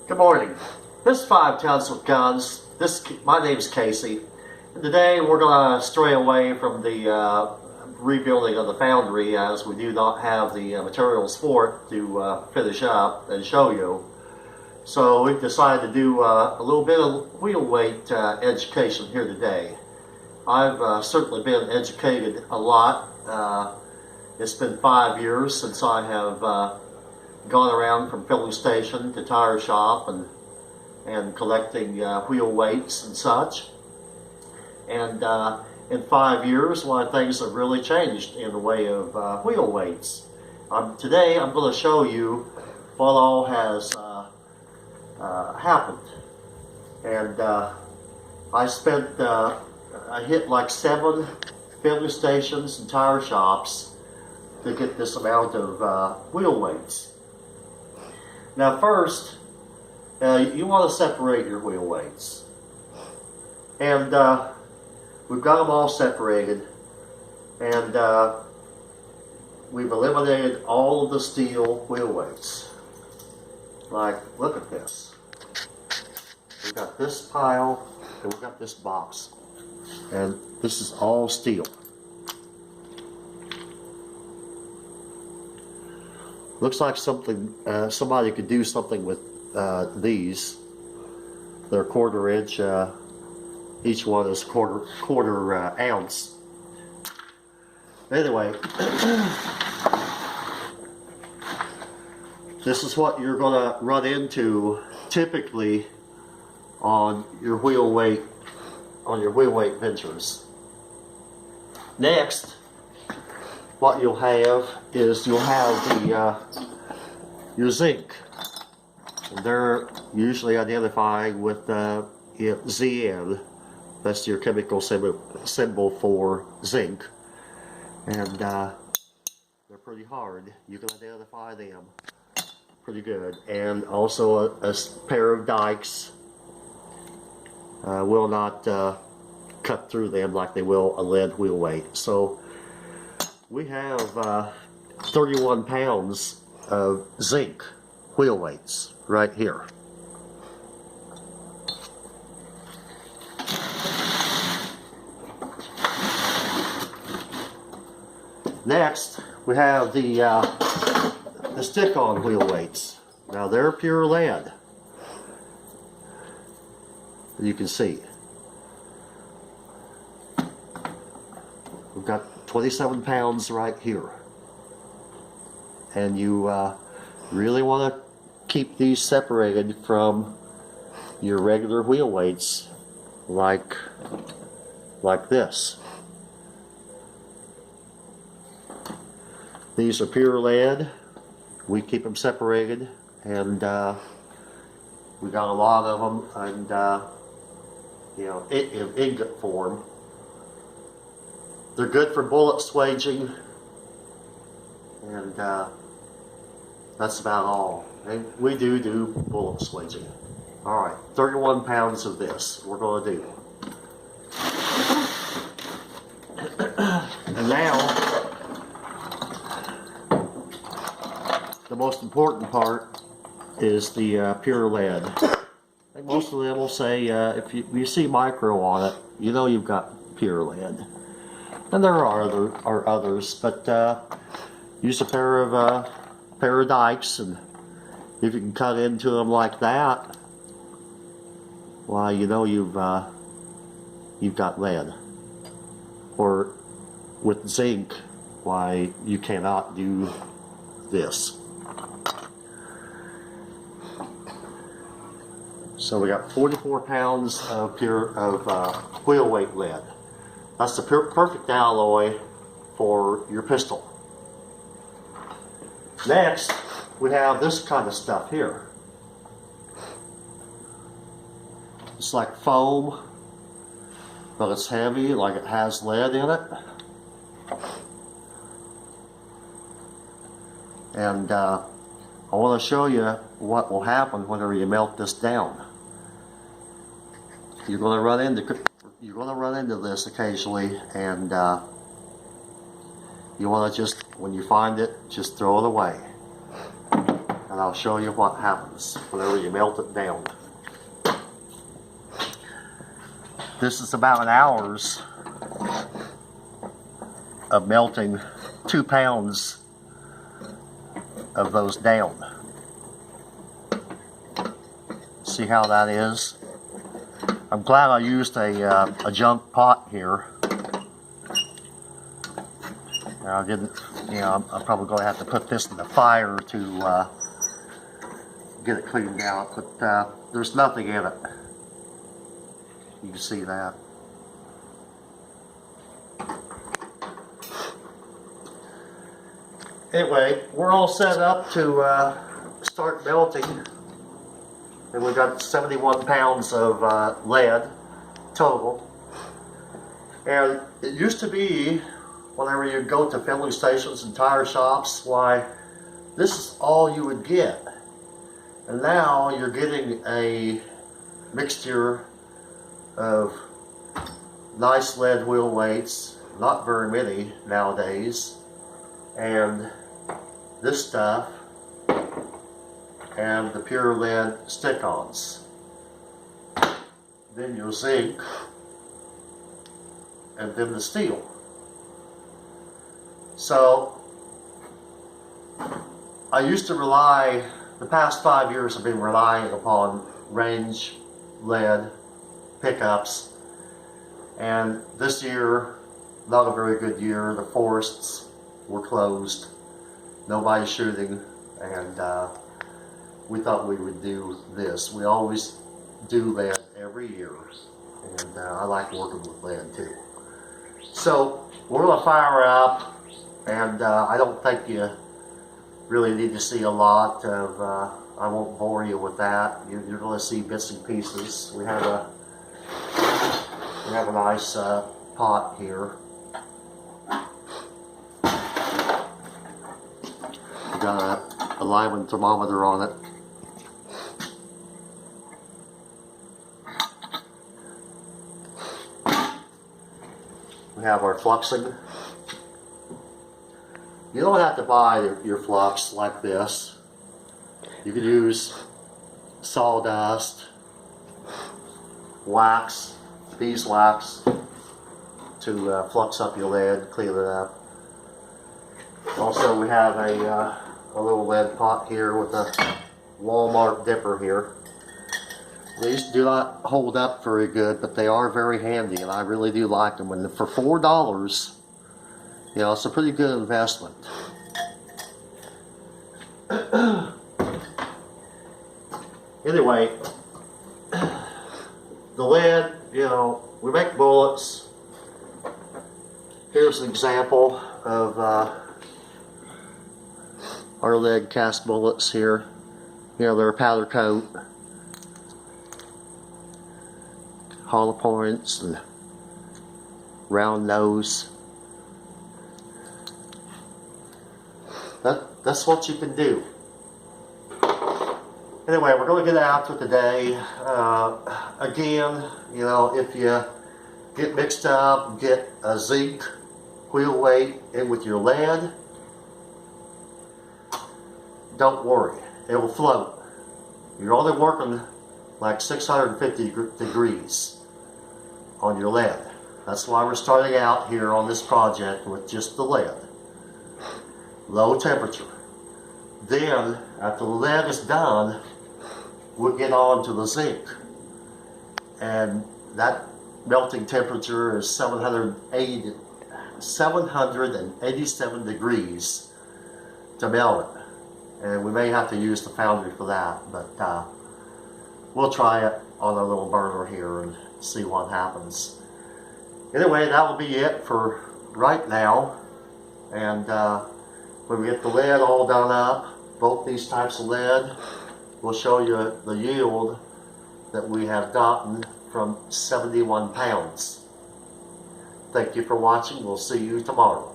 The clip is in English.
Good morning. This is Five Tons with Guns. My name is Casey, and today we're going to stray away from the rebuilding of the foundry, as we do not have the materials for it to finish up and show you. So we've decided to do a little bit of wheel weight education here today. I've certainly been educated a lot. It's been 5 years since I have gone around from filling station to tire shop and collecting wheel weights and such. And in 5 years, a lot of things have really changed in the way of wheel weights. Today I'm going to show you what all has happened. And I hit like 7 filling stations and tire shops to get this amount of wheel weights. Now first, you want to separate your wheel weights. And we've got them all separated. And we've eliminated all of the steel wheel weights. Like, look at this. We've got this pile, and we've got this box. And this is all steel. Looks like something somebody could do something with these. They're 1/4 inch. Each one is quarter ounce. Anyway, this is what you're going to run into typically on your wheel weight ventures. Next, what you'll have is you'll have your zinc. And they're usually identified with ZN. That's your chemical symbol for zinc. And they're pretty hard. You can identify them pretty good. And also a pair of dikes will not cut through them like they will a lead wheel weight. So we have 31 pounds of zinc wheel weights right here. Next, we have the stick-on wheel weights. Now they're pure lead. You can see. We've got 27 pounds right here. And you really want to keep these separated from your regular wheel weights like this. These are pure lead. We keep them separated, and we got a lot of them, and you know, in ingot form. They're good for bullet swaging, and that's about all. And we do bullet swaging. Alright, 31 pounds of this we're going to do. And now, the most important part is the pure lead. I think most of them will say, if you see micro on it, you know you've got pure lead. And there are others, but use a pair of dikes, and if you can cut into them like that, why, you know you've got lead. Or with zinc, why, you cannot do this. So we got 44 pounds of wheel weight lead. That's the perfect alloy for your pistol. Next, we have this kind of stuff here. It's like foam, but it's heavy, like it has lead in it. And I want to show you what will happen whenever you melt this down. You're going to run into this occasionally, and you want to just, when you find it, just throw it away. and I'll show you what happens whenever you melt it down. This is about an hour's of melting 2 pounds of those down. See how that is? I'm glad I used a junk pot here. I didn't, you know, I'm probably going to have to put this in the fire to get it cleaned out, but there's nothing in it. You can see that. Anyway, we're all set up to start melting. And we've got 71 pounds of lead total. And it used to be, whenever you go to filling stations and tire shops, why, this is all you would get. And now you're getting a mixture of nice lead wheel weights, not very many nowadays, and this stuff, and the pure lead stick-ons. Then your zinc, and then the steel. So I used to rely, the past 5 years I've been relying upon range lead pickups, and this year, not a very good year. The forests were closed, nobody shooting, and we thought we would do this. We always do lead every year, and I like working with lead too. So we're going to fire up, and I don't think you really need to see a lot of, I won't bore you with that. You're going to see bits and pieces. We have a nice pot here. We got a Lyman thermometer on it. We have our fluxing. You don't have to buy your flux like this. You could use sawdust, wax, beeswax to flux up your lead, clean it up. Also, we have a little lead pot here with a Walmart dipper here. These do not hold up very good, but they are very handy, and I really do like them. And for $4, you know, it's a pretty good investment. Anyway, the lead, you know, we make bullets. Here's an example of our lead cast bullets here. You know, they're a powder coat, hollow points and round nose. That's what you can do. Anyway, we're going to get after today. Again, you know, if you get mixed up, get a zinc wheel weight in with your lead, don't worry, it will float. You're only working like 650 degrees on your lead. That's why we're starting out here on this project with just the lead. Low temperature. Then, after the lead is done, we'll get on to the zinc. And that melting temperature is 787 degrees to melt it. And we may have to use the foundry for that, but we'll try it on a little burner here and see what happens. Anyway, that will be it for right now. And when we get the lead all done up, both these types of lead, we'll show you the yield that we have gotten from 71 pounds. Thank you for watching. We'll see you tomorrow.